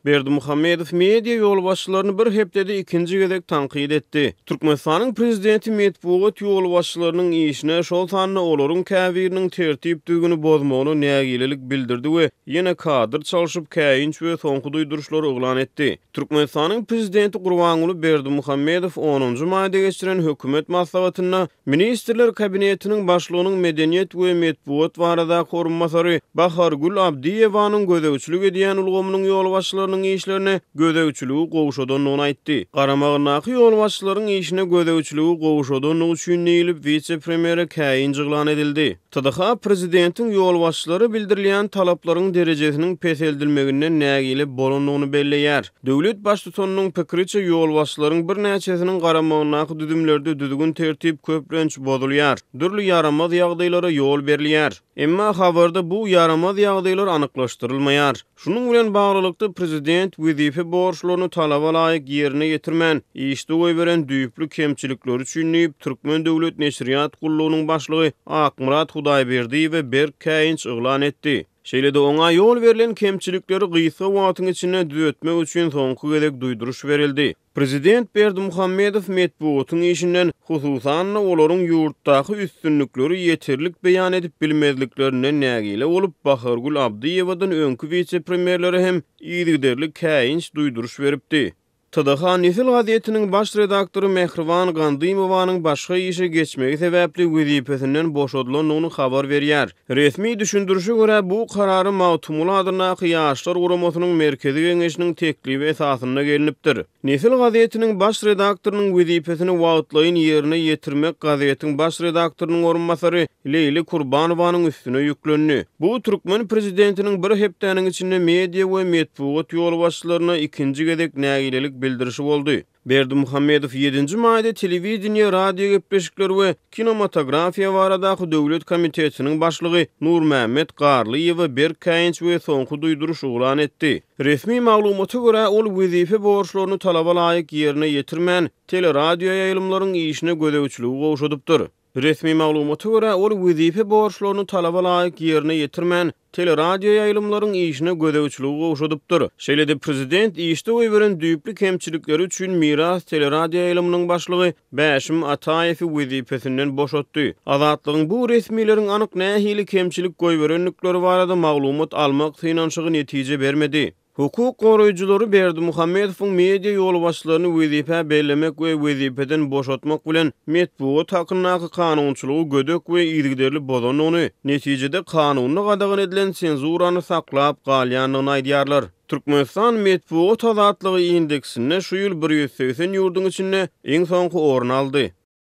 Berdimuhammedow media ýol başçylaryny bir hepdede ikinji gezek tanqid etdi. Türkmenistanyň prezidenti Medpuwat ýol başçylarynyň işine şol sanly olaryň käbiriniň tertipdigini bozmagyny nägilelik bildirdi we ýene kadr çalyşyp käýinç we soňky duýduruşlary oglan etdi. Türkmenistanyň prezidenti Gurbanuly Berdimuhammedow 10-njy maýda geçiren hökümet maslahatyna ministrler kabinetiniň başlygynyň medeniýet we Medpuwat barada korunmasary Bahargul Abdiýewanyň gözegçilik edýän ulgamynyň ýol başçylarynyň işlerine gözegçiligi gowuşadan aýtdy. Garamagynaky ýol başçylarynyň işine gözegçiligi gowuşadan üçin näilip vice-premier käýinç ýylan edildi. TDH prezidentiň ýol başçylary bildirilýän talaplaryň derejesiniň peseldilmeginden nägilip bolanlygyny belleýär. Döwlet başçysynyň pikiriçe ýol başçylaryň bir näçesiniň garamagynaky düdümlerde düzgün tertip köprenç bozulýar. Dürli yaramaz ýagdaýlara ýol berilýär. Emma habarda bu yaramaz ýagdaýlar anyklaşdyrylmaýar. Şunun bilen baglykda prezident wezife borçlaryny talaba laýyk ýerine ýetirmän, işde goýberen düýüplü kemçilikleri üçin Türkmen Döwlet Neşriýat Gullugynyň başlygy Akmurat Hudaýberdi we Berk käýinç ýylan etdi. Şeýlede oňa ýol berilen kemçilikleri gysga wagtyň içinde düzeltmek üçin soňky gezek duýduruş berildi. Prezident Berdimuhammedow Medpuwatyň işinden hususan olaryň ýurtdaky üstünlikleri ýeterlik beýan edip bilmezliklerinden nägile bolup Bahargul Abdiýewadan öňkü vice-premierleri hem ýygyderlik käýinç duýduruş beripdi. TDH Nesil gazetiniň baş redaktory Mehriban Gandymowanyň başga işe geçmegi sebäpli wezipesinden boşadylynyny habar berýär. Resmi düşündürüşe görä bu karary Mawtumul adyna ýaşlar guramasynyň merkezi geňeşiniň teklibi esasyna gelinipdir. Nesil gazetiniň baş redaktorynyň wezipesini wagtlaýyn ýerine ýetirmek gazetiň baş redaktorynyň orunmasary Leyli Kurbanowanyň üstüne ýüklendi. Bu Türkmen prezidentiniň bir hepdeniň içinde media we Medpuwat ýol başçylaryna ikinji gezek nägilelik bildirişi boldy. Berdimuhammedow 7-nji maýda telewizioniýa, radio gepleşikleri we kinematografiýa baradaky döwlet komitetiniň başlygy Nurmämet Garlyýew we Berk käýinç we soňky duýduruş uglan etdi. Resmi maglumata görä ol wezife borçlaryny talaba laýyk ýerine ýetirmän, teleradio ýaýlymlaryň işine gözegçiligi gowşadypdyr. Resmi maglumata görä ol wezife borçlaryny talaba laýyk ýerine ýetirmän, teleradio ýaýlymlaryň işine gözegçiligi gowşadypdyr. Şeýlede prezident işde goýberen düýüplü kemçilikleri üçin Miras teleradio ýaýlymynyň başlygy Bäşim Ataýew wezipesinden boşatdy. Azatlygyň bu resmiýetiň anyk nähili kemçilik goýberenlikleri barada maglumat almak synanşygy netije bermedi. Hukuk goraýjylary Berdimuhammedowyň media ýol başçylaryny wezipe bellemek we wezipeden boşatmak bilen Medpuwat hakynaky kanunçylygy gödök we ýygyderli bolanyny, netijede kanunyny gadagan edilen senzurany saklap galýanyny aýdýarlar. Türkmenistan Medpuwat azatlygy indeksinde şu ýyl 180 ýurdun içinde iň soňky orun aldy.